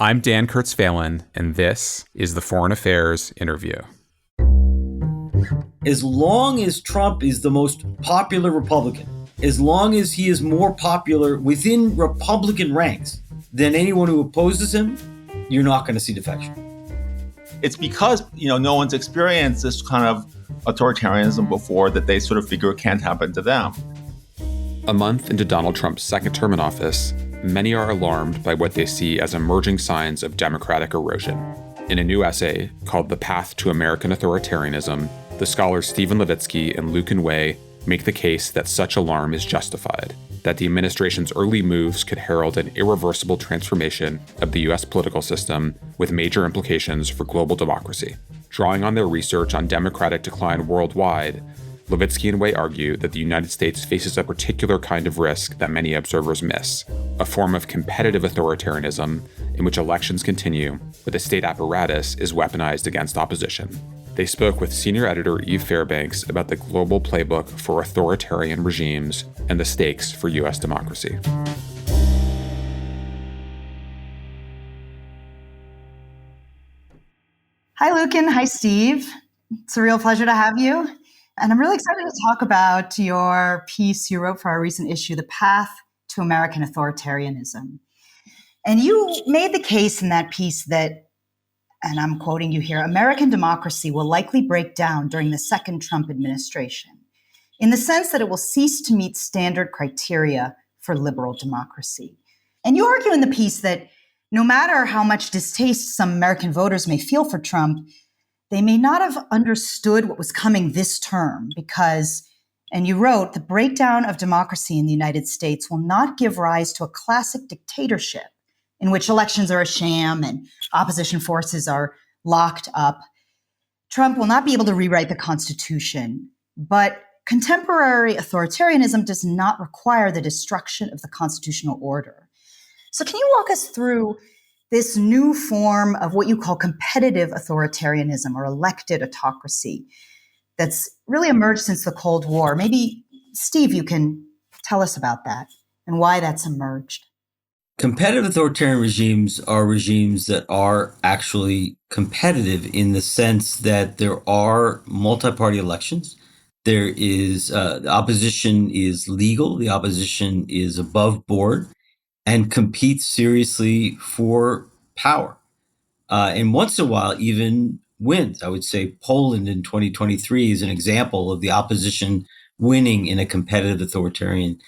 I'm Dan Kurtz-Phelan, and this is the Foreign Affairs Interview. As long as Trump is the most popular Republican, as long as he is more popular within Republican ranks than anyone who opposes him, you're not going to see defection. It's because, no one's experienced this kind of authoritarianism before that they sort of figure it can't happen to them. A month into Donald Trump's second term in office, many are alarmed by what they see as emerging signs of democratic erosion. In a new essay called The Path to American Authoritarianism, the scholars Stephen Levitsky and Lucan Way make the case that such alarm is justified, that the administration's early moves could herald an irreversible transformation of the U.S. political system with major implications for global democracy. Drawing on their research on democratic decline worldwide, Levitsky and Way argue that the United States faces a particular kind of risk that many observers miss, a form of competitive authoritarianism in which elections continue, but the state apparatus is weaponized against opposition. They spoke with senior editor Eve Fairbanks about the global playbook for authoritarian regimes and the stakes for U.S. democracy. Hi, Lucan. Hi, Steve. It's a real pleasure to have you. And I'm really excited to talk about your piece you wrote for our recent issue, The Path to American Authoritarianism. And you made the case in that piece that, and I'm quoting you here, American democracy will likely break down during the second Trump administration, in the sense that it will cease to meet standard criteria for liberal democracy. And you argue in the piece that no matter how much distaste some American voters may feel for Trump, they may not have understood what was coming this term because, and you wrote, the breakdown of democracy in the United States will not give rise to a classic dictatorship in which elections are a sham and opposition forces are locked up. Trump will not be able to rewrite the Constitution, but contemporary authoritarianism does not require the destruction of the constitutional order. So can you walk us through this new form of what you call competitive authoritarianism or elected autocracy that's really emerged since the Cold War? Maybe, Steve, you can tell us about that and why that's emerged. Competitive authoritarian regimes are regimes that are actually competitive in the sense that there are multi-party elections. There is the opposition is legal. The opposition is above board and competes seriously for power. And once in a while, even wins. I would say Poland in 2023 is an example of the opposition winning in a competitive authoritarian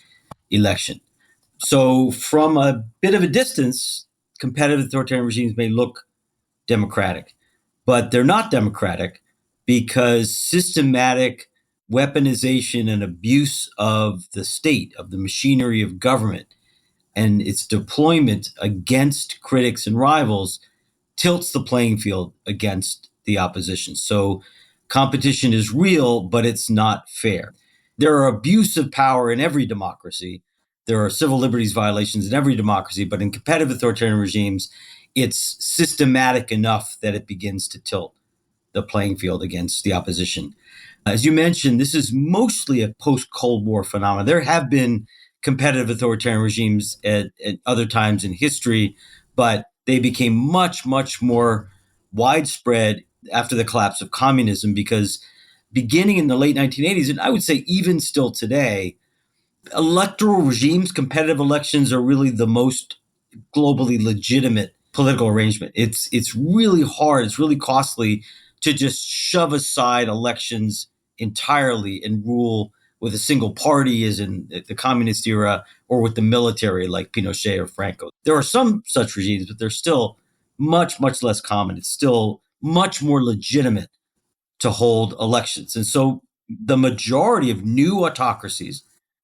election. So from a bit of a distance, competitive authoritarian regimes may look democratic, but they're not democratic because systematic weaponization and abuse of the state, of the machinery of government, and its deployment against critics and rivals tilts the playing field against the opposition. So competition is real, but it's not fair. There are abuse of power in every democracy. There are civil liberties violations in every democracy, but in competitive authoritarian regimes, it's systematic enough that it begins to tilt the playing field against the opposition. As you mentioned, this is mostly a post-Cold War phenomenon. There have been competitive authoritarian regimes at other times in history, but they became much, much more widespread after the collapse of communism because beginning in the late 1980s, and I would say even still today, electoral regimes, competitive elections are really the most globally legitimate political arrangement. It's really hard, it's really costly to just shove aside elections entirely and rule with a single party as in the communist era or with the military like Pinochet or Franco. There are some such regimes, but they're still much, much less common. It's still much more legitimate to hold elections. And so the majority of new autocracies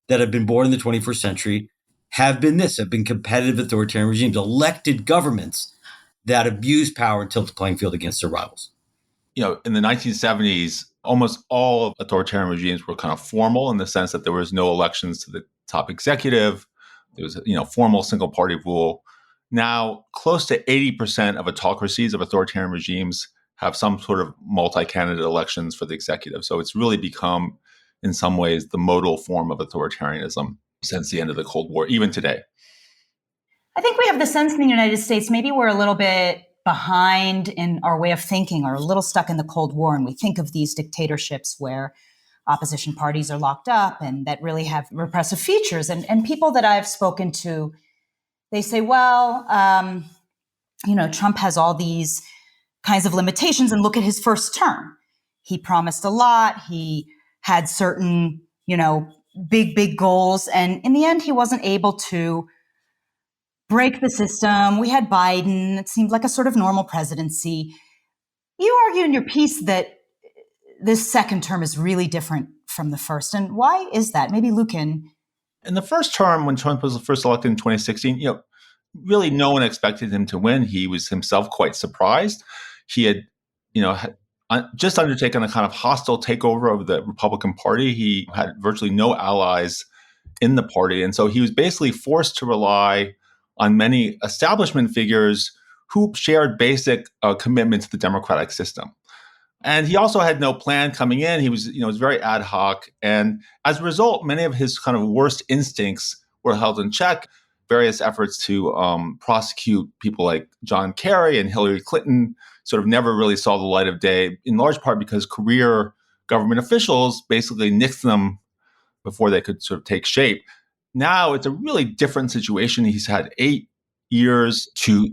that have been born in the 21st century have been competitive authoritarian regimes, elected governments that abuse power and tilt the playing field against their rivals. In the 1970s, almost all authoritarian regimes were kind of formal in the sense that there was no elections to the top executive. There was, formal single party rule. Now, close to 80% of autocracies, of authoritarian regimes, have some sort of multi-candidate elections for the executive. So it's really become, in some ways, the modal form of authoritarianism since the end of the Cold War, even today. I think we have the sense in the United States, maybe we're a little bit behind in our way of thinking or a little stuck in the Cold War. And we think of these dictatorships where opposition parties are locked up and that really have repressive features. And people that I've spoken to, they say, well, Trump has all these kinds of limitations, and look at his first term. He promised a lot. He had certain, big goals. And in the end, he wasn't able to break the system. We had Biden. It seemed like a sort of normal presidency. You argue in your piece that this second term is really different from the first. And why is that? Maybe Lucan. In the first term, when Trump was first elected in 2016, really no one expected him to win. He was himself quite surprised. He had, just undertaken a kind of hostile takeover of the Republican Party. He had virtually no allies in the party. And so he was basically forced to rely on many establishment figures who shared basic commitment to the democratic system. And he also had no plan coming in. He was, was very ad hoc. And as a result, many of his kind of worst instincts were held in check. Various efforts to prosecute people like John Kerry and Hillary Clinton sort of never really saw the light of day, in large part because career government officials basically nixed them before they could sort of take shape. Now it's a really different situation. He's had 8 years to,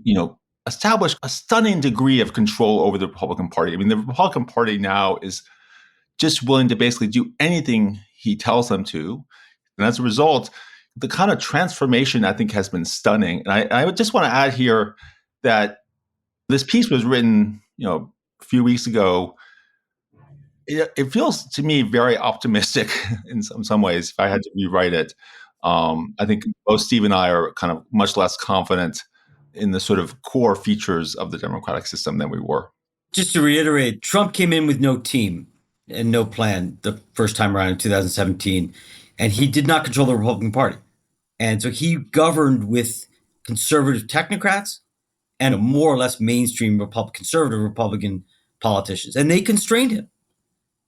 establish a stunning degree of control over the Republican Party. I mean, the Republican Party now is just willing to basically do anything he tells them to. And as a result, the kind of transformation, I think, has been stunning. And I would just want to add here that this piece was written, a few weeks ago. It feels to me very optimistic in some ways, if I had to rewrite it. I think both Steve and I are kind of much less confident in the sort of core features of the democratic system than we were. Just to reiterate, Trump came in with no team and no plan the first time around in 2017, and he did not control the Republican Party. And so he governed with conservative technocrats and a more or less mainstream conservative Republican politicians, and they constrained him.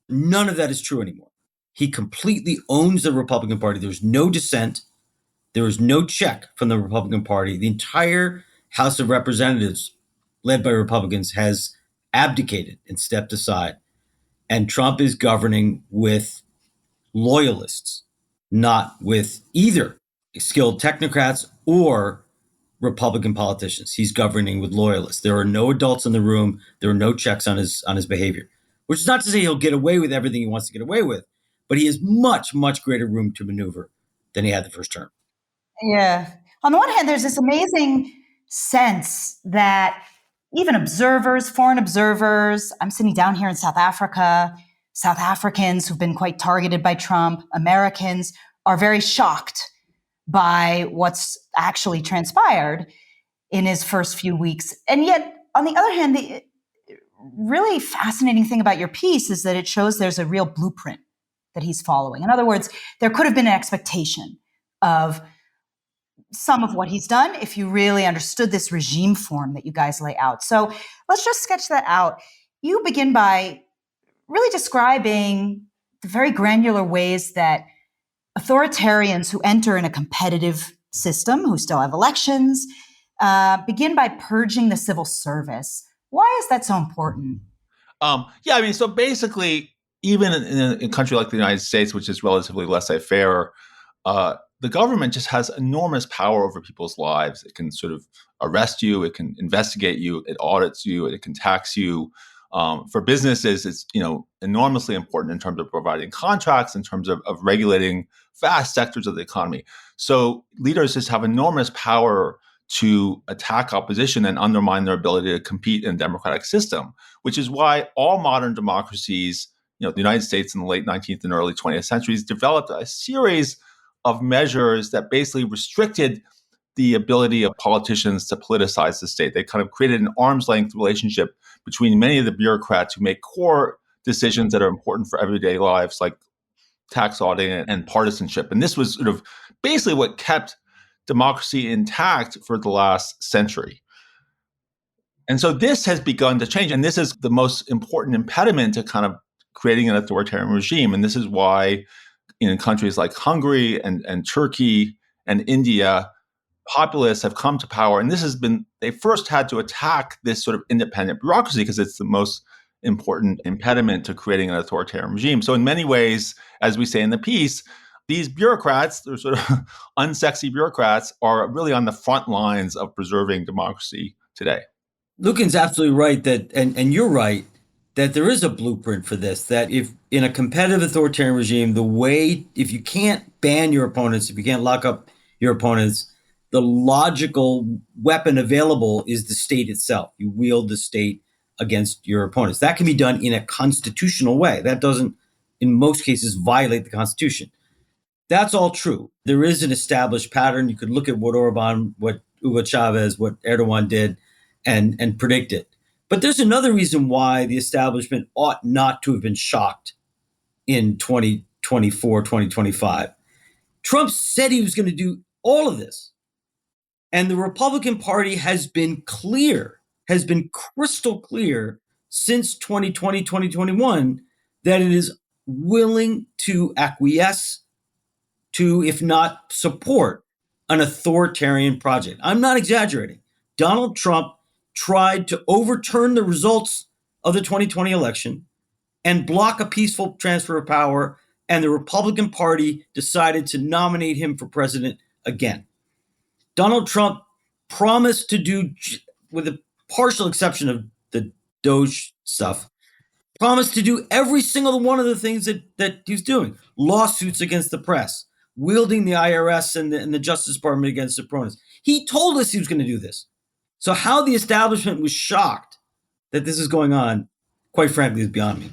None of that is true anymore. He completely owns the Republican Party. There's no dissent. There is no check from the Republican Party. The entire House of Representatives, led by Republicans, has abdicated and stepped aside. And Trump is governing with loyalists, not with either skilled technocrats or Republican politicians. He's governing with loyalists. There are no adults in the room. There are no checks on his behavior, which is not to say he'll get away with everything he wants to get away with, but he has much, much greater room to maneuver than he had the first term. Yeah. On the one hand, there's this amazing sense that even observers, foreign observers, I'm sitting down here in South Africa, South Africans who've been quite targeted by Trump, Americans are very shocked by what's actually transpired in his first few weeks. And yet, on the other hand, the really fascinating thing about your piece is that it shows there's a real blueprint that he's following. In other words, there could have been an expectation of some of what he's done if you really understood this regime form that you guys lay out. So let's just sketch that out. You begin by really describing the very granular ways that authoritarians who enter in a competitive system, who still have elections, begin by purging the civil service. Why is that so important? So basically, even in a country like the United States, which is relatively laissez-faire, the government just has enormous power over people's lives. It can sort of arrest you, it can investigate you, it audits you, it can tax you. For businesses, it's enormously important in terms of providing contracts, in terms of regulating vast sectors of the economy. So leaders just have enormous power to attack opposition and undermine their ability to compete in a democratic system, which is why all modern democracies, the United States in the late 19th and early 20th centuries, developed a series of measures that basically restricted the ability of politicians to politicize the state. They kind of created an arm's length relationship between many of the bureaucrats who make core decisions that are important for everyday lives, like tax auditing and partisanship. And this was sort of basically what kept democracy intact for the last century. And so this has begun to change. And this is the most important impediment to kind of creating an authoritarian regime. And this is why in countries like Hungary and Turkey and India, populists have come to power, and they first had to attack this sort of independent bureaucracy because it's the most important impediment to creating an authoritarian regime. So in many ways, as we say in the piece, these bureaucrats, they're sort of unsexy bureaucrats, are really on the front lines of preserving democracy today. Lucan's absolutely right and you're right, that there is a blueprint for this, that if in a competitive authoritarian regime, if you can't ban your opponents, if you can't lock up your opponents, the logical weapon available is the state itself. You wield the state against your opponents. That can be done in a constitutional way. That doesn't, in most cases, violate the Constitution. That's all true. There is an established pattern. You could look at what Orban, what Hugo Chavez, what Erdogan did and predict it. But there's another reason why the establishment ought not to have been shocked in 2024, 2025. Trump said he was going to do all of this. And the Republican Party has been crystal clear since 2020, 2021, that it is willing to acquiesce to, if not support, an authoritarian project. I'm not exaggerating. Donald Trump tried to overturn the results of the 2020 election and block a peaceful transfer of power, and the Republican Party decided to nominate him for president again. Donald Trump promised to do, with a partial exception of the Doge stuff, promised to do every single one of the things that he's doing. Lawsuits against the press, wielding the IRS and the Justice Department against opponents. He told us he was going to do this. So how the establishment was shocked that this is going on, quite frankly, is beyond me.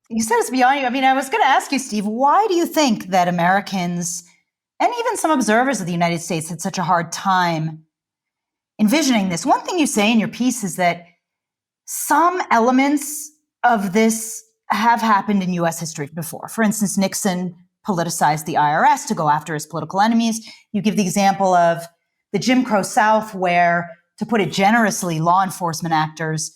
You said it's beyond you. I mean, I was going to ask you, Steve, why do you think that Americans and even some observers of the United States had such a hard time envisioning this? One thing you say in your piece is that some elements of this have happened in U.S. history before. For instance, Nixon politicized the IRS to go after his political enemies. You give the example of the Jim Crow South, where, to put it generously, law enforcement actors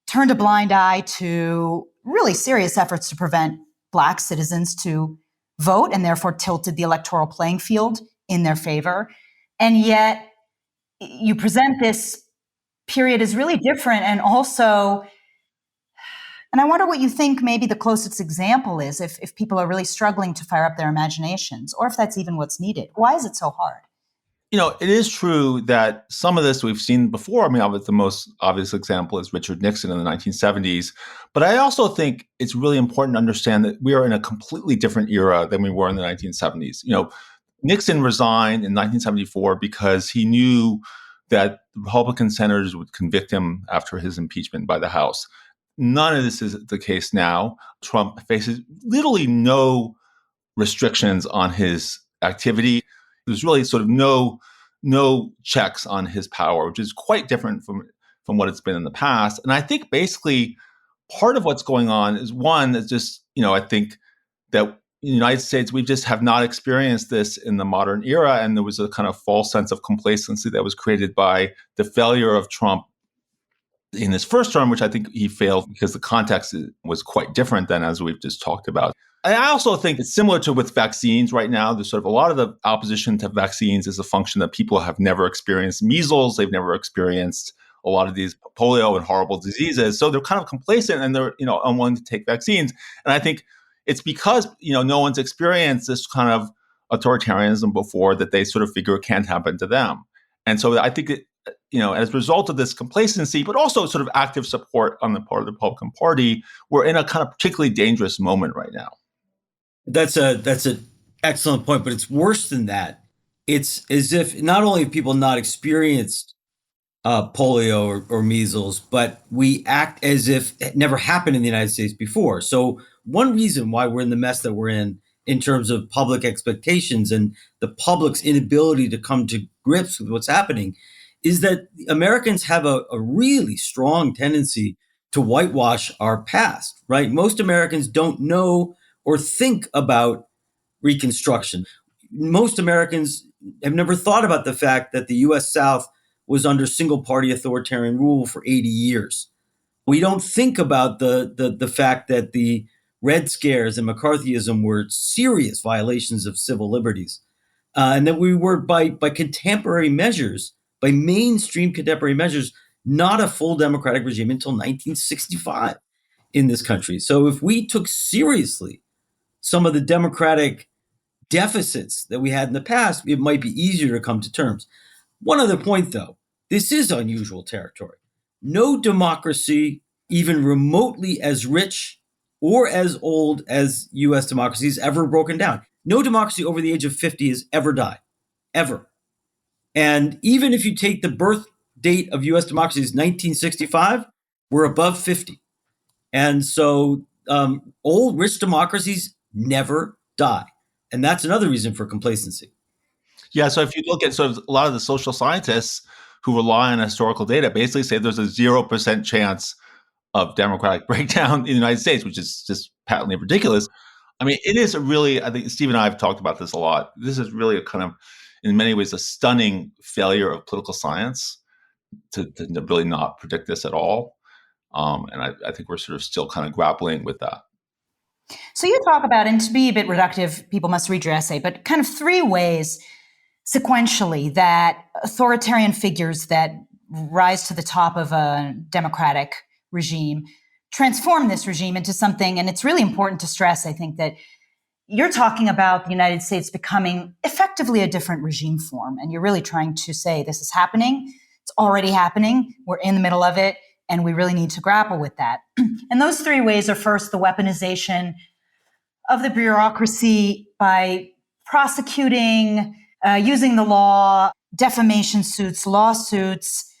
turned a blind eye to really serious efforts to prevent Black citizens to vote, and therefore tilted the electoral playing field in their favor. And yet you present this period as really different, and also, and I wonder what you think maybe the closest example is, if people are really struggling to fire up their imaginations, or if that's even what's needed. Why is it so hard? It is true that some of this we've seen before. I mean, the most obvious example is Richard Nixon in the 1970s. But I also think it's really important to understand that we are in a completely different era than we were in the 1970s. Nixon resigned in 1974 because he knew that Republican senators would convict him after his impeachment by the House. None of this is the case now. Trump faces literally no restrictions on his activity. There's really sort of no checks on his power, which is quite different from what it's been in the past. And I think basically part of what's going on is, one, is just, I think that in the United States, we just have not experienced this in the modern era. And there was a kind of false sense of complacency that was created by the failure of Trump in his first term, which I think he failed because the context was quite different than as we've just talked about. And I also think it's similar to with vaccines right now. There's sort of a lot of the opposition to vaccines is a function that people have never experienced measles. They've never experienced a lot of these polio and horrible diseases. So they're kind of complacent and they're, unwilling to take vaccines. And I think it's because, no one's experienced this kind of authoritarianism before that they sort of figure it can't happen to them. And so I think as a result of this complacency, but also sort of active support on the part of the Republican Party, we're in a kind of particularly dangerous moment right now. That's an excellent point, but it's worse than that. It's as if not only have people not experienced polio or measles, but we act as if it never happened in the United States before. So one reason why we're in the mess that we're in terms of public expectations and the public's inability to come to grips with what's happening, is that Americans have a really strong tendency to whitewash our past, right? Most Americans don't know or think about Reconstruction. Most Americans have never thought about the fact that the U.S. South was under single-party authoritarian rule for 80 years. We don't think about the fact that the Red Scares and McCarthyism were serious violations of civil liberties. And that we were, by contemporary measures, by mainstream contemporary measures, not a full democratic regime until 1965 in this country. So if we took seriously some of the democratic deficits that we had in the past, it might be easier to come to terms. One other point, though, this is unusual territory. No democracy, even remotely as rich or as old as U.S. democracy, has ever broken down. No democracy over the age of 50 has ever died, ever. And even if you take the birth date of U.S. democracy is 1965, we're above 50. And so old, rich democracies never die. And that's another reason for complacency. Yeah, so if you look at sort of a lot of the social scientists who rely on historical data, basically say there's a 0% chance of democratic breakdown in the United States, which is just patently ridiculous. I mean, it is a really, I think Steve and I have talked about this a lot. This is really a kind of, in many ways, a stunning failure of political science to really not predict this at all. And I think we're sort of still kind of grappling with that. So you talk about, and to be a bit reductive, people must read your essay, but kind of three ways sequentially that authoritarian figures that rise to the top of a democratic regime transform this regime into something. And it's really important to stress, I think, that you're talking about the United States becoming effectively a different regime form. And you're really trying to say this is happening. It's already happening. We're in the middle of it. And we really need to grapple with that. And those three ways are, first, the weaponization of the bureaucracy by prosecuting, using the law, defamation suits, lawsuits,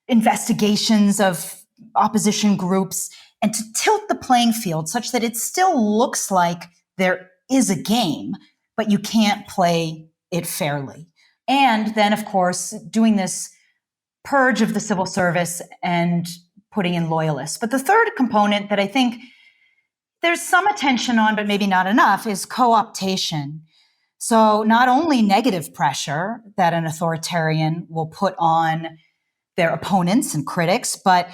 investigations of opposition groups, and to tilt the playing field such that it still looks like there is a game, but you can't play it fairly. And then, of course, doing this purge of the civil service and putting in loyalists. But the third component that I think there's some attention on, but maybe not enough, is co-optation. So not only negative pressure that an authoritarian will put on their opponents and critics, but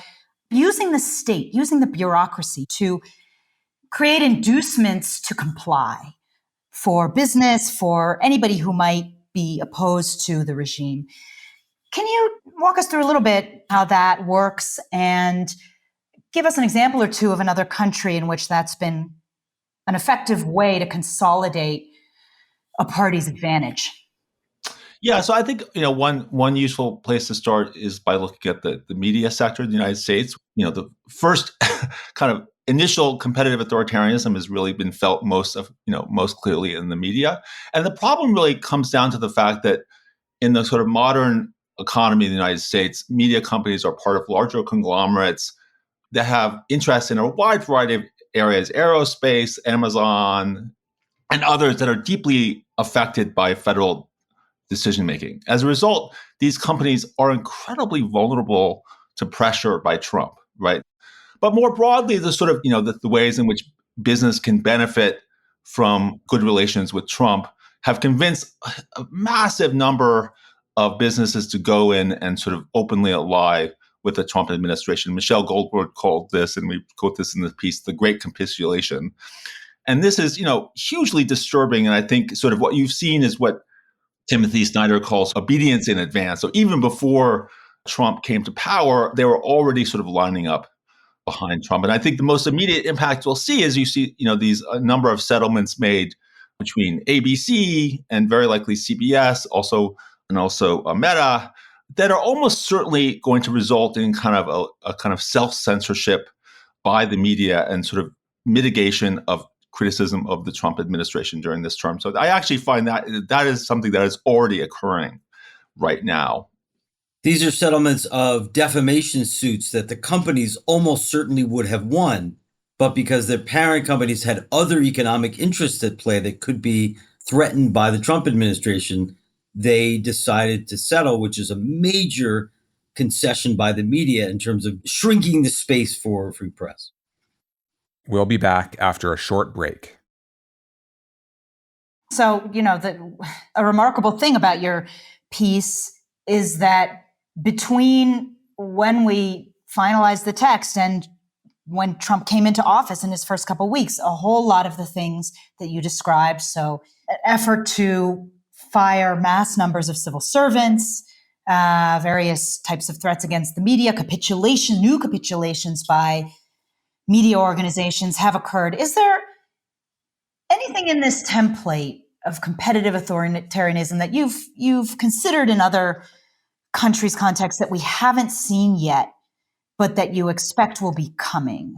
using the state, using the bureaucracy to create inducements to comply for business, for anybody who might be opposed to the regime. Can you walk us through a little bit how that works and give us an example or two of another country in which that's been an effective way to consolidate a party's advantage? Yeah, so I think one useful place to start is by looking at the media sector in the United States. The first kind of initial competitive authoritarianism has really been felt most clearly in the media, and the problem really comes down to the fact that in the sort of modern economy in the United States, media companies are part of larger conglomerates that have interests in a wide variety of areas, aerospace, Amazon, and others that are deeply affected by federal decision-making. As a result, these companies are incredibly vulnerable to pressure by Trump, right? But more broadly, the sort of, the ways in which business can benefit from good relations with Trump have convinced a massive number of businesses to go in and sort of openly ally with the Trump administration. Michelle Goldberg called this, and we quote this in the piece, the great capitulation. And this is, hugely disturbing. And I think sort of what you've seen is what Timothy Snyder calls obedience in advance. So even before Trump came to power, they were already sort of lining up behind Trump. And I think the most immediate impact we'll see is you see, these a number of settlements made between ABC and very likely CBS, also Meta, that are almost certainly going to result in kind of a kind of self-censorship by the media and sort of mitigation of criticism of the Trump administration during this term. So I actually find that is something that is already occurring right now. These are settlements of defamation suits that the companies almost certainly would have won, but because their parent companies had other economic interests at play that could be threatened by the Trump administration, they decided to settle, which is a major concession by the media in terms of shrinking the space for free press. We'll be back after a short break. So, a remarkable thing about your piece is that between when we finalized the text and when Trump came into office in his first couple of weeks, a whole lot of the things that you described, so an effort to fire mass numbers of civil servants, various types of threats against the media, new capitulations by media organizations have occurred. Is there anything in this template of competitive authoritarianism that you've considered in other countries' contexts that we haven't seen yet, but that you expect will be coming?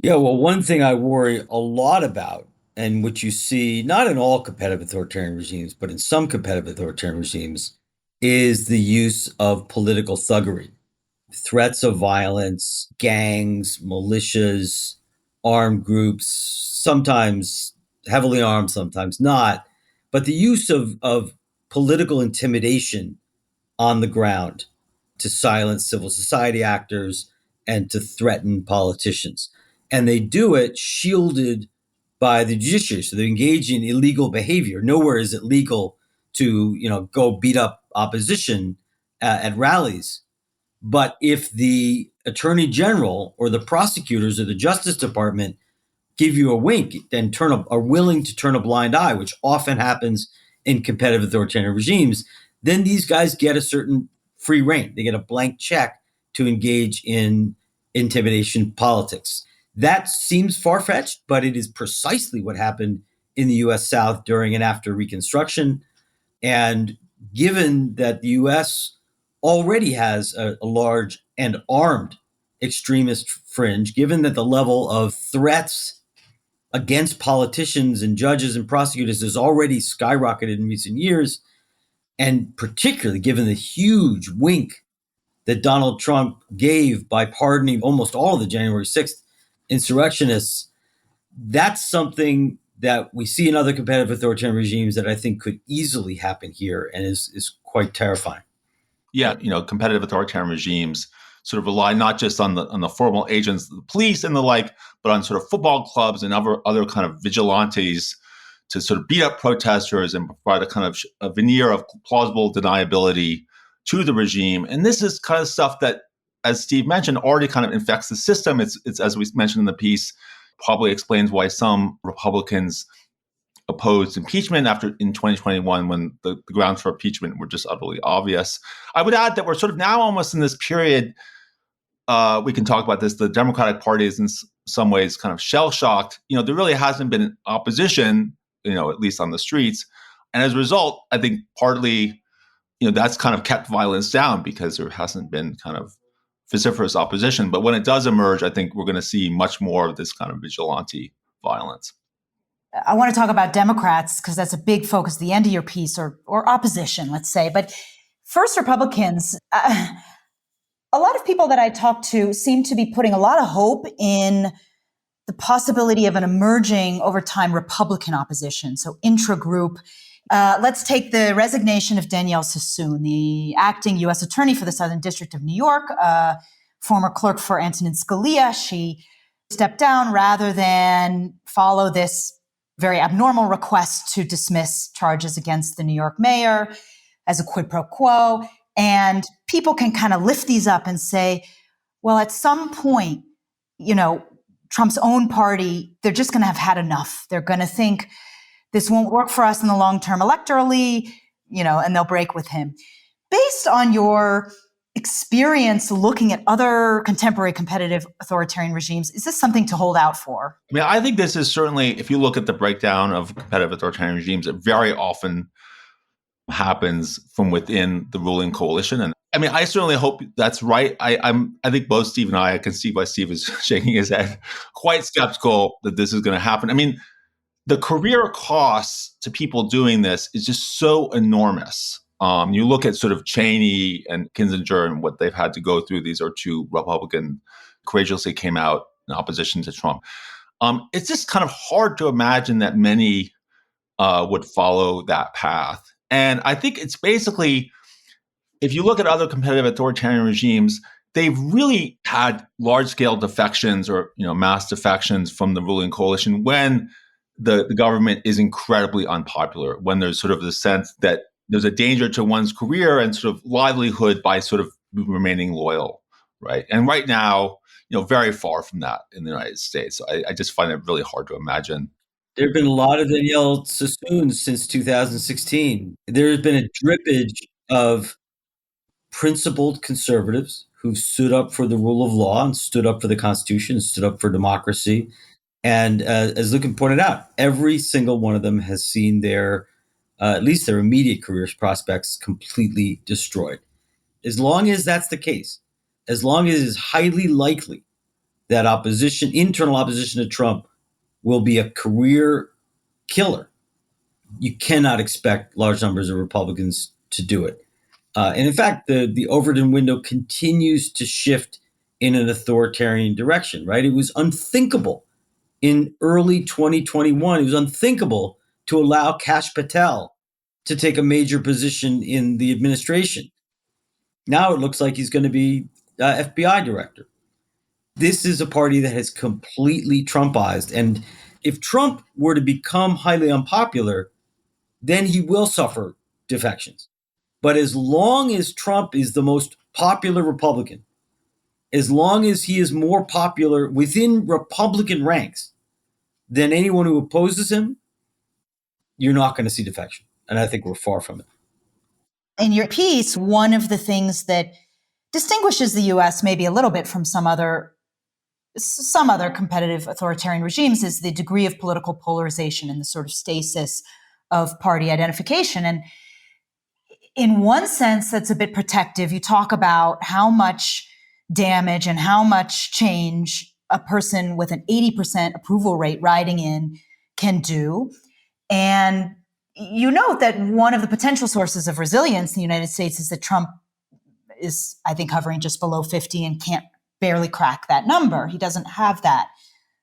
Yeah, well, one thing I worry a lot about, and which you see not in all competitive authoritarian regimes, but in some competitive authoritarian regimes, is the use of political thuggery, threats of violence, gangs, militias, armed groups, sometimes heavily armed, sometimes not, but the use of political intimidation on the ground to silence civil society actors and to threaten politicians. And they do it shielded by the judiciary. So they engage in illegal behavior. Nowhere is it legal to, go beat up opposition at rallies. But if the attorney general or the prosecutors or the Justice Department give you a wink and are willing to turn a blind eye, which often happens in competitive authoritarian regimes, then these guys get a certain free rein. They get a blank check to engage in intimidation politics. That seems far-fetched, but it is precisely what happened in the U.S. South during and after Reconstruction. And given that the U.S. already has a large and armed extremist fringe, given that the level of threats against politicians and judges and prosecutors has already skyrocketed in recent years, and particularly given the huge wink that Donald Trump gave by pardoning almost all of the January 6th insurrectionists, that's something that we see in other competitive authoritarian regimes that I think could easily happen here and is quite terrifying. Yeah, competitive authoritarian regimes sort of rely not just on the formal agents, the police and the like, but on sort of football clubs and other kind of vigilantes to sort of beat up protesters and provide a kind of a veneer of plausible deniability to the regime. And this is kind of stuff that, as Steve mentioned, already kind of infects the system. It's as we mentioned in the piece, probably explains why some Republicans opposed impeachment in 2021 when the grounds for impeachment were just utterly obvious. I would add that we're sort of now almost in this period, we can talk about this, the Democratic Party is in some ways kind of shell-shocked. There really hasn't been opposition, at least on the streets. And as a result, I think partly, that's kind of kept violence down because there hasn't been kind of vociferous opposition. But when it does emerge, I think we're going to see much more of this kind of vigilante violence. I want to talk about Democrats because that's a big focus at the end of your piece, or opposition, let's say. But first, Republicans, a lot of people that I talk to seem to be putting a lot of hope in the possibility of an emerging over time Republican opposition, so intra-group. Let's take the resignation of Danielle Sassoon, the acting U.S. attorney for the Southern District of New York, former clerk for Antonin Scalia. She stepped down rather than follow this very abnormal request to dismiss charges against the New York mayor as a quid pro quo. And people can kind of lift these up and say, well, at some point, Trump's own party, they're just going to have had enough. They're going to think this won't work for us in the long term electorally, and they'll break with him. Based on your experience looking at other contemporary competitive authoritarian regimes, is this something to hold out for? I mean, I think this is certainly, if you look at the breakdown of competitive authoritarian regimes, it very often happens from within the ruling coalition. And I mean, I certainly hope that's right. I think both Steve and I can see why Steve is shaking his head, quite skeptical that this is going to happen. I mean, the career costs to people doing this is just so enormous. You look at sort of Cheney and Kinzinger and what they've had to go through. These are two Republicans courageously came out in opposition to Trump. It's just kind of hard to imagine that many would follow that path. And I think it's basically, if you look at other competitive authoritarian regimes, they've really had large-scale defections or mass defections from the ruling coalition when the government is incredibly unpopular, when there's sort of the sense that there's a danger to one's career and sort of livelihood by sort of remaining loyal, right? And right now, very far from that in the United States. I just find it really hard to imagine There have been a lot of Danielle Sassoons since 2016. There has been a drippage of principled conservatives who stood up for the rule of law and stood up for the Constitution, stood up for democracy. And as Lucan pointed out, every single one of them has seen their, at least their immediate career prospects completely destroyed. As long as that's the case, as long as it is highly likely that internal opposition to Trump will be a career killer, you cannot expect large numbers of Republicans to do it. And in fact, the Overton window continues to shift in an authoritarian direction, right? It was unthinkable in early 2021. It was unthinkable to allow Kash Patel to take a major position in the administration. Now it looks like he's going to be FBI director. This is a party that has completely Trumpized. And if Trump were to become highly unpopular, then he will suffer defections. But as long as Trump is the most popular Republican, as long as he is more popular within Republican ranks than anyone who opposes him, you're not going to see defection. And I think we're far from it. In your piece, one of the things that distinguishes the US maybe a little bit from some other competitive authoritarian regimes is the degree of political polarization and the sort of stasis of party identification. And in one sense, that's a bit protective. You talk about how much damage and how much change a person with an 80% approval rate riding in can do. And you note that one of the potential sources of resilience in the United States is that Trump is, I think, hovering just below 50 and can't barely crack that number. He doesn't have that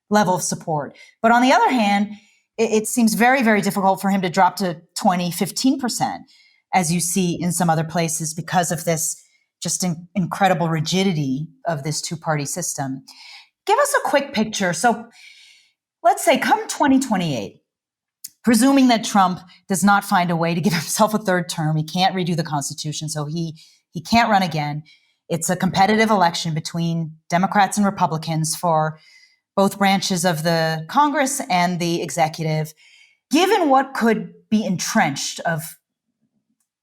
level of support. But on the other hand, it seems very, very difficult for him to drop to 20, 15%, as you see in some other places because of this just incredible rigidity of this two-party system. Give us a quick picture. So let's say come 2028, presuming that Trump does not find a way to give himself a third term, he can't redo the Constitution, so he can't run again. It's a competitive election between Democrats and Republicans for both branches of the Congress and the executive. Given what could be entrenched of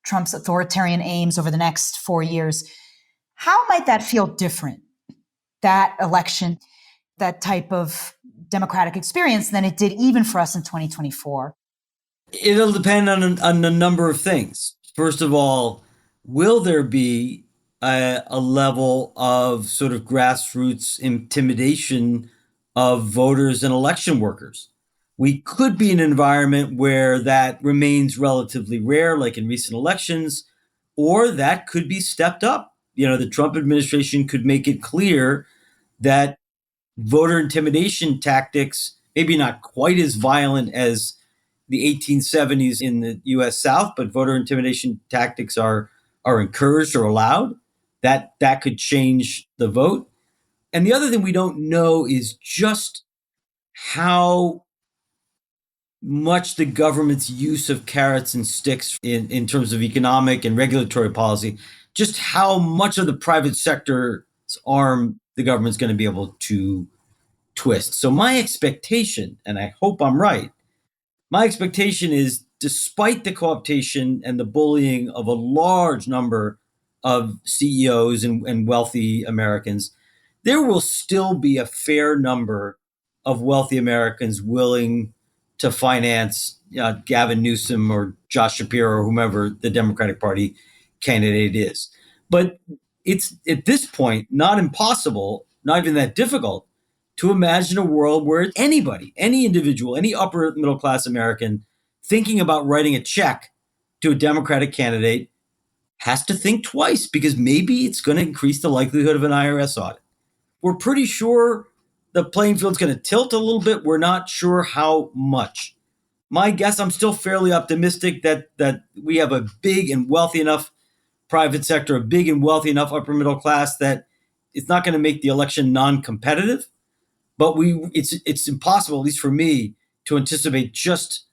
Trump's authoritarian aims over the next 4 years, how might that feel different, that election, that type of democratic experience, than it did even for us in 2024? It'll depend on a number of things. First of all, will there be a level of sort of grassroots intimidation of voters and election workers? We could be in an environment where that remains relatively rare, like in recent elections, or that could be stepped up. The Trump administration could make it clear that voter intimidation tactics, maybe not quite as violent as the 1870s in the U.S. South, but voter intimidation tactics are encouraged or allowed. That could change the vote. And the other thing we don't know is just how much the government's use of carrots and sticks in terms of economic and regulatory policy, just how much of the private sector's arm the government's going to be able to twist. So my expectation, and I hope I'm right, my expectation is despite the co-optation and the bullying of a large number of CEOs and wealthy Americans, there will still be a fair number of wealthy Americans willing to finance Gavin Newsom or Josh Shapiro or whomever the Democratic Party candidate is. But it's at this point not impossible, not even that difficult, to imagine a world where anybody, any individual, any upper middle class American thinking about writing a check to a Democratic candidate has to think twice, because maybe it's going to increase the likelihood of an IRS audit. We're pretty sure the playing field's going to tilt a little bit. We're not sure how much. My guess, I'm still fairly optimistic that we have a big and wealthy enough private sector, a big and wealthy enough upper middle class that it's not going to make the election non-competitive. But it's impossible, at least for me, to anticipate just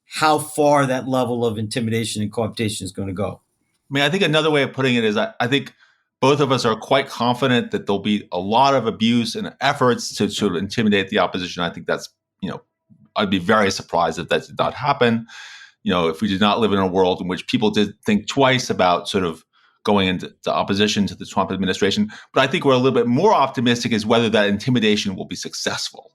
how far that level of intimidation and co-optation is going to go. I mean, I think another way of putting it is I think both of us are quite confident that there'll be a lot of abuse and efforts to sort of intimidate the opposition. I think that's, I'd be very surprised if that did not happen. If we did not live in a world in which people did think twice about sort of going into opposition to the Trump administration. But I think we're a little bit more optimistic as whether that intimidation will be successful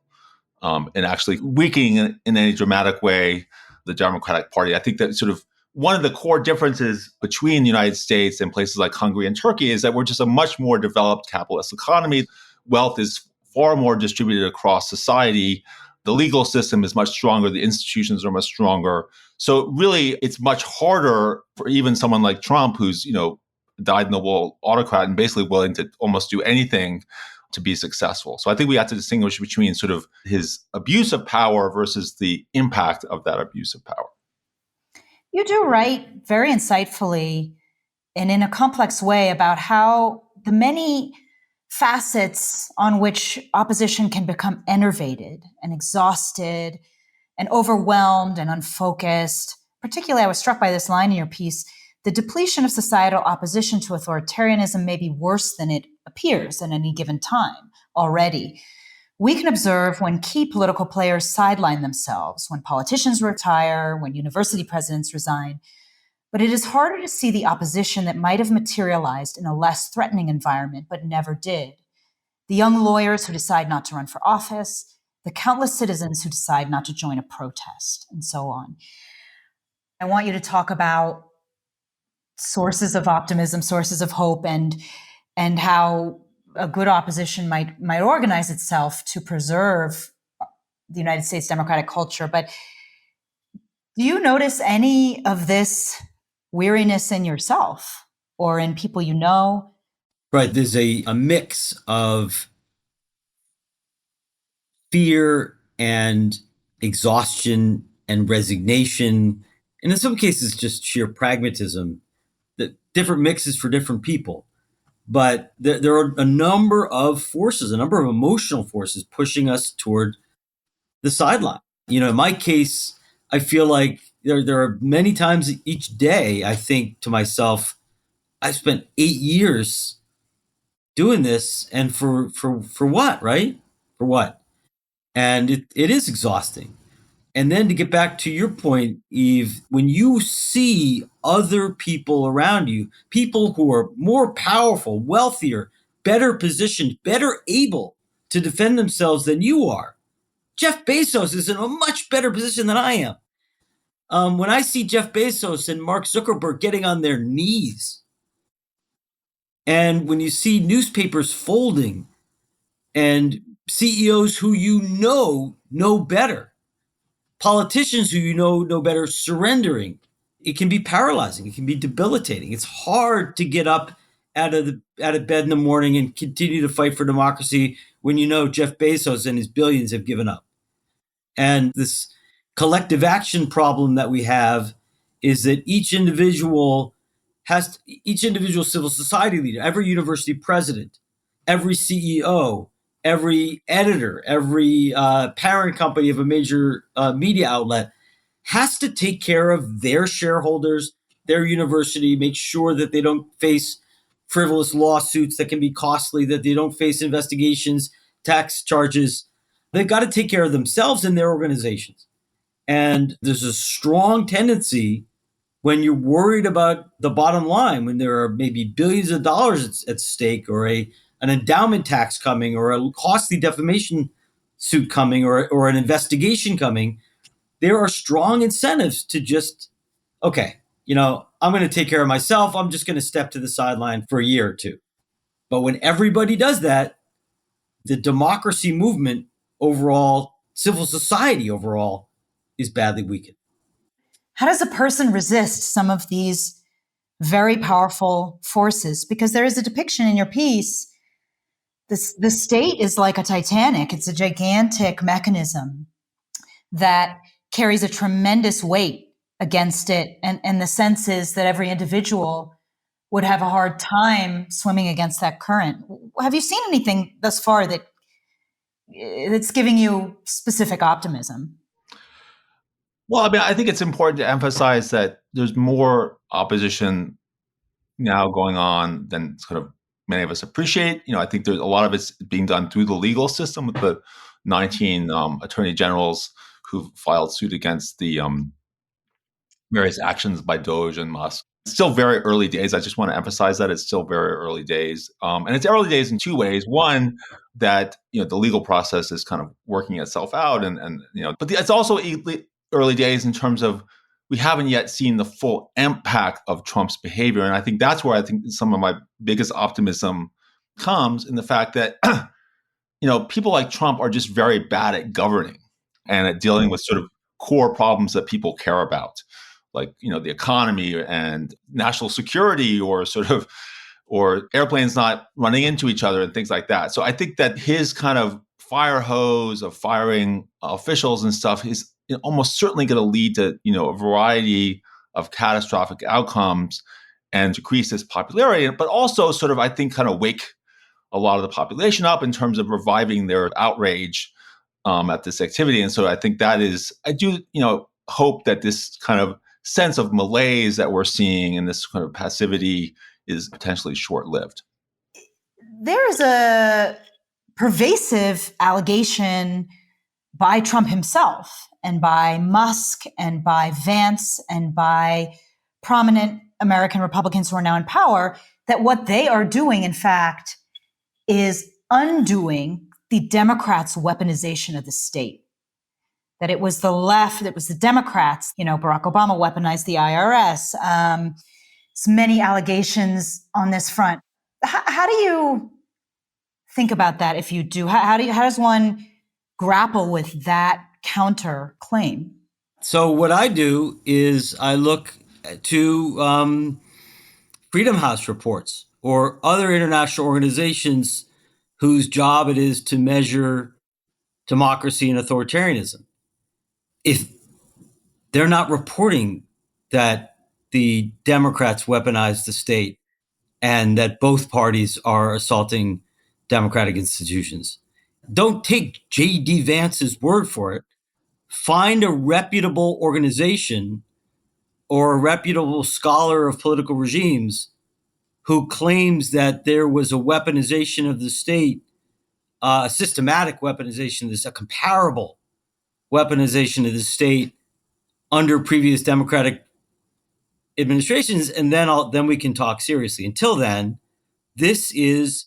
in actually weakening in any dramatic way the Democratic Party. I think that sort of one of the core differences between the United States and places like Hungary and Turkey is that we're just a much more developed capitalist economy. Wealth is far more distributed across society. The legal system is much stronger. The institutions are much stronger. So really, it's much harder for even someone like Trump, who's, dyed-in-the-wool autocrat and basically willing to almost do anything to be successful. So I think we have to distinguish between sort of his abuse of power versus the impact of that abuse of power. You do write very insightfully and in a complex way about how the many facets on which opposition can become enervated and exhausted and overwhelmed and unfocused. Particularly, I was struck by this line in your piece: the depletion of societal opposition to authoritarianism may be worse than it appears at any given time already. We can observe when key political players sideline themselves, when politicians retire, when university presidents resign. But it is harder to see the opposition that might have materialized in a less threatening environment, but never did. The young lawyers who decide not to run for office, the countless citizens who decide not to join a protest, and so on. I want you to talk about sources of optimism, sources of hope, and how a good opposition might organize itself to preserve the United States democratic culture. But do you notice any of this weariness in yourself or in people you know? Right. There's a mix of fear and exhaustion and resignation, and in some cases just sheer pragmatism, that different mixes for different people. But there are a number of forces, a number of emotional forces pushing us toward the sideline. In my case, I feel like there are many times each day I think to myself, I spent 8 years doing this, and for what, right? For what? And it is exhausting. And then to get back to your point, Eve, when you see other people around you, people who are more powerful, wealthier, better positioned, better able to defend themselves than you are. Jeff Bezos is in a much better position than I am. When I see Jeff Bezos and Mark Zuckerberg getting on their knees, and when you see newspapers folding and CEOs who know better, politicians who know better surrendering, it can be paralyzing. It can be debilitating. It's hard to get up out of bed in the morning and continue to fight for democracy when Jeff Bezos and his billions have given up. And this collective action problem that we have is that each individual civil society leader, every university president, every CEO, every editor, every parent company of a major media outlet has to take care of their shareholders, their university, make sure that they don't face frivolous lawsuits that can be costly, that they don't face investigations, tax charges. They've got to take care of themselves and their organizations. And there's a strong tendency when you're worried about the bottom line, when there are maybe billions of dollars at stake, or an endowment tax coming, or a costly defamation suit coming, or an investigation coming, there are strong incentives to just, okay, I'm going to take care of myself. I'm just going to step to the sideline for a year or two. But when everybody does that, the democracy movement overall, civil society overall, is badly weakened. How does a person resist some of these very powerful forces? Because there is a depiction in your piece. The state is like a Titanic. It's a gigantic mechanism that carries a tremendous weight against it. And the sense is that every individual would have a hard time swimming against that current. Have you seen anything thus far that's giving you specific optimism? Well, I think it's important to emphasize that there's more opposition now going on than sort of many of us appreciate. I think there's a lot of it's being done through the legal system with the 19 attorney generals who filed suit against the various actions by Doge and Musk. It's still very early days. I just want to emphasize that it's still very early days. And it's early days in two ways. One, that the legal process is kind of working itself out, but it's also early days in terms of we haven't yet seen the full impact of Trump's behavior. And I think that's where I think some of my biggest optimism comes in the fact that people like Trump are just very bad at governing and at dealing with sort of core problems that people care about, like the economy and national security, or airplanes not running into each other and things like that. So I think that his kind of fire hose of firing officials and stuff is almost certainly going to lead to a variety of catastrophic outcomes and decrease his popularity, but also sort of, I think, kind of wake a lot of the population up in terms of reviving their outrage at this activity. And so I think I do hope that this kind of sense of malaise that we're seeing and this kind of passivity is potentially short-lived. There is a pervasive allegation by Trump himself and by Musk and by Vance and by prominent American Republicans who are now in power that what they are doing, in fact, is undoing the Democrats' weaponization of the state. That it was the left, it was the Democrats, Barack Obama weaponized the IRS. So many allegations on this front. How do you think about that if you do? How does one grapple with that counter claim? So what I do is I look to Freedom House reports or other international organizations whose job it is to measure democracy and authoritarianism. If they're not reporting that the Democrats weaponized the state and that both parties are assaulting democratic institutions, don't take J.D. Vance's word for it. Find a reputable organization or a reputable scholar of political regimes who claims that there was a weaponization of the state, a systematic weaponization of this, a comparable weaponization of the state under previous Democratic administrations, and then we can talk seriously. Until then, this is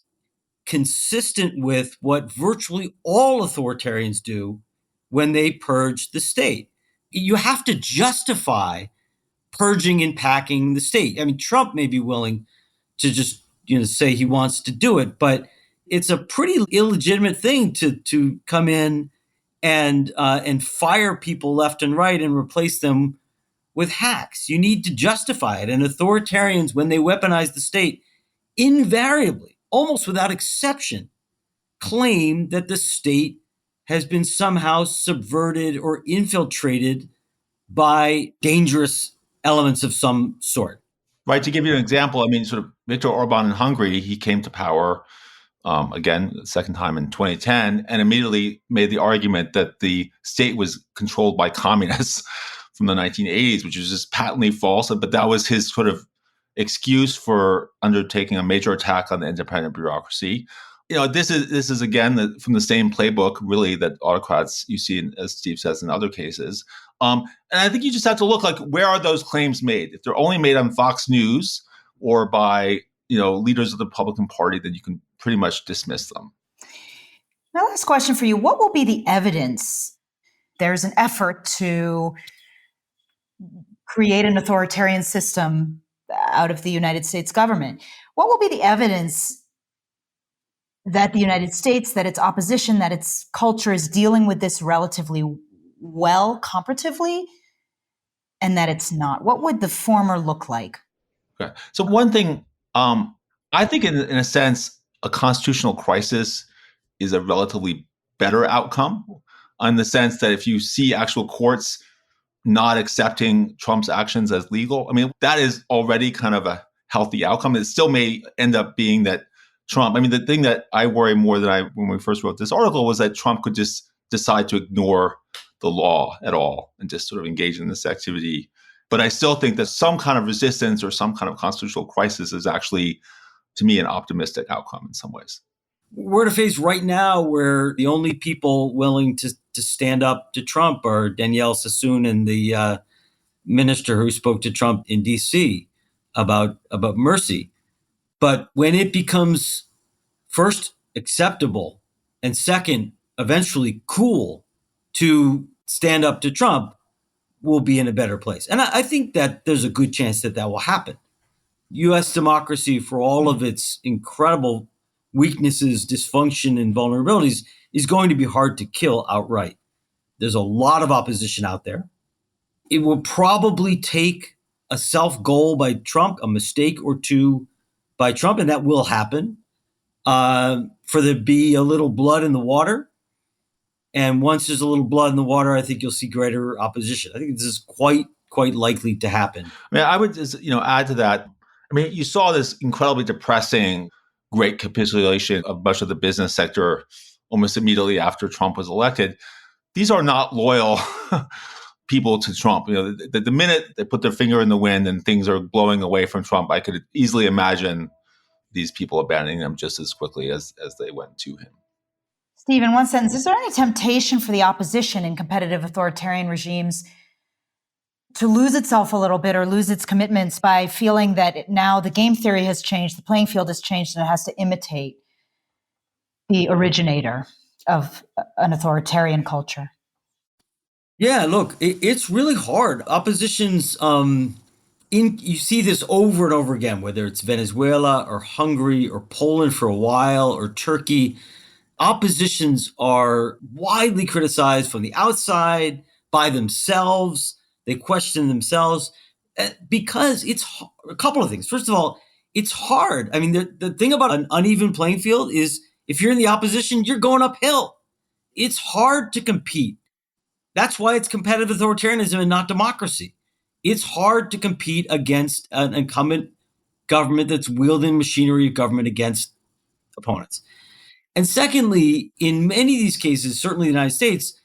consistent with what virtually all authoritarians do when they purge the state. You have to justify purging and packing the state. I mean, Trump may be willing to just say he wants to do it, but it's a pretty illegitimate thing to come in and fire people left and right and replace them with hacks. You need to justify it. And authoritarians, when they weaponize the state, invariably, almost without exception, claim that the state has been somehow subverted or infiltrated by dangerous elements of some sort. Right. To give you an example, I mean, sort of Viktor Orban in Hungary, he came to power again, second time in 2010, and immediately made the argument that the state was controlled by communists from the 1980s, which was just patently false. But that was his sort of excuse for undertaking a major attack on the independent bureaucracy. This is again from the same playbook, really, that autocrats you see, as Steve says, in other cases. And I think you just have to look like, where are those claims made? If they're only made on Fox News or by leaders of the Republican Party, then you can pretty much dismiss them. My last question for you: what will be the evidence? There's an effort to create an authoritarian system out of the United States government. What will be the evidence that the United States, that its opposition, that its culture is dealing with this relatively well comparatively, and that it's not? What would the former look like? Okay. So one thing, I think in a sense, a constitutional crisis is a relatively better outcome, in the sense that if you see actual courts not accepting Trump's actions as legal, I mean, that is already kind of a healthy outcome. It still may end up being that Trump, I mean, the thing that I worry more than when we first wrote this article was that Trump could just decide to ignore the law at all and just sort of engage in this activity. But I still think that some kind of resistance or some kind of constitutional crisis is actually, to me, an optimistic outcome in some ways. We're at a phase right now where the only people willing to stand up to Trump are Danielle Sassoon and the minister who spoke to Trump in D.C. about mercy. But when it becomes first acceptable and second, eventually cool to stand up to Trump, we'll be in a better place. And I think that there's a good chance that will happen. U.S. democracy, for all of its incredible weaknesses, dysfunction, and vulnerabilities, is going to be hard to kill outright. There's a lot of opposition out there. It will probably take a self-goal by Trump, a mistake or two by Trump, and that will happen, for there to be a little blood in the water. And once there's a little blood in the water, I think you'll see greater opposition. I think this is quite likely to happen. I mean, I would just, add to that. I mean, you saw this incredibly depressing great capitulation of much of the business sector almost immediately after Trump was elected. These are not loyal people to Trump. The minute they put their finger in the wind and things are blowing away from Trump, I could easily imagine these people abandoning him just as quickly as they went to him. Steve, in one sentence, is there any temptation for the opposition in competitive authoritarian regimes to lose itself a little bit or lose its commitments by feeling that now the game theory has changed, the playing field has changed, and it has to imitate the originator of an authoritarian culture? Yeah, look, it's really hard. Oppositions, you see this over and over again, whether it's Venezuela or Hungary or Poland for a while or Turkey. Oppositions are widely criticized from the outside, by themselves. They question themselves because it's a couple of things. First of all, it's hard. I mean, the thing about an uneven playing field is if you're in the opposition, you're going uphill. It's hard to compete. That's why it's competitive authoritarianism and not democracy. It's hard to compete against an incumbent government that's wielding machinery of government against opponents. And secondly, in many of these cases, certainly the United States,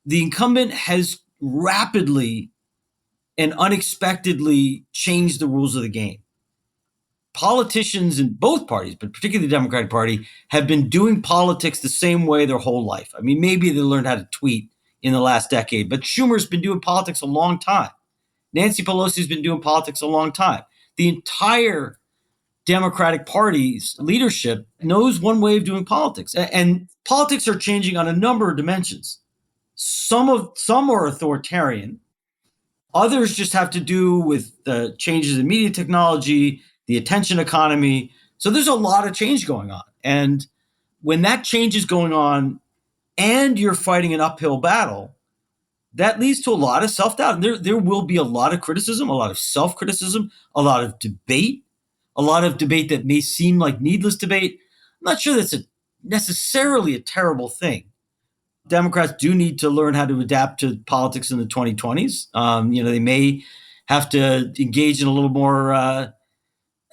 the incumbent has rapidly and unexpectedly changed the rules of the game. Politicians in both parties, but particularly the Democratic Party, have been doing politics the same way their whole life. I mean, maybe they learned how to tweet in the last decade, but Schumer's been doing politics a long time. Nancy Pelosi's been doing politics a long time. The entire Democratic Party's leadership knows one way of doing politics. And politics are changing on a number of dimensions. Some are authoritarian. Others just have to do with the changes in media technology, the attention economy. So there's a lot of change going on. And when that change is going on and you're fighting an uphill battle, that leads to a lot of self-doubt. And there will be a lot of criticism, a lot of self-criticism, a lot of debate that may seem like needless debate. I'm not sure that's necessarily a terrible thing. Democrats do need to learn how to adapt to politics in the 2020s. They may have to engage in a little more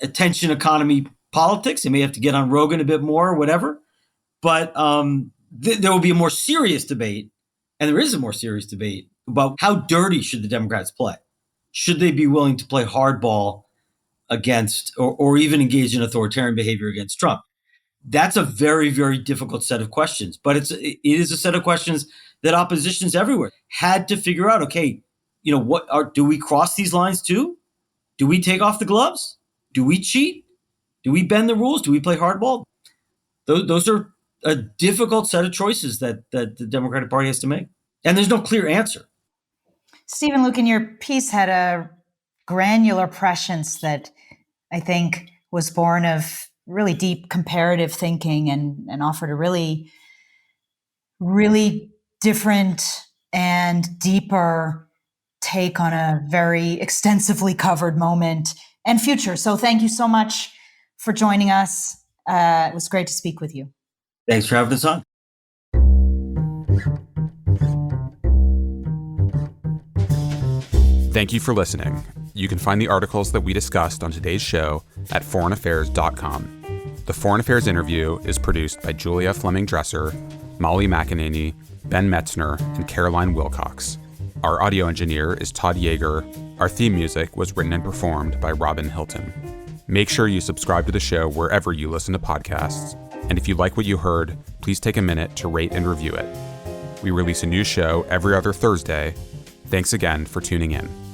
attention economy politics. They may have to get on Rogan a bit more or whatever. But there will be a more serious debate, and there is a more serious debate about how dirty should the Democrats play. Should they be willing to play hardball against or even engage in authoritarian behavior against Trump? That's a very, very difficult set of questions. But it is a set of questions that oppositions everywhere had to figure out. Okay, do we cross these lines too? Do we take off the gloves? Do we cheat? Do we bend the rules? Do we play hardball? Those are a difficult set of choices that the Democratic Party has to make. And there's no clear answer. Stephen Lucan, your piece had a granular prescience that I think was born of really deep comparative thinking and offered a really, really different and deeper take on a very extensively covered moment and future. So thank you so much for joining us. It was great to speak with you. Thanks for having us on. Thank you for listening. You can find the articles that we discussed on today's show at foreignaffairs.com. The Foreign Affairs interview is produced by Julia Fleming-Dresser, Molly McEnany, Ben Metzner, and Caroline Wilcox. Our audio engineer is Todd Yeager. Our theme music was written and performed by Robin Hilton. Make sure you subscribe to the show wherever you listen to podcasts, And if you like what you heard, please take a minute to rate and review it. We release a new show every other Thursday. Thanks again for tuning in.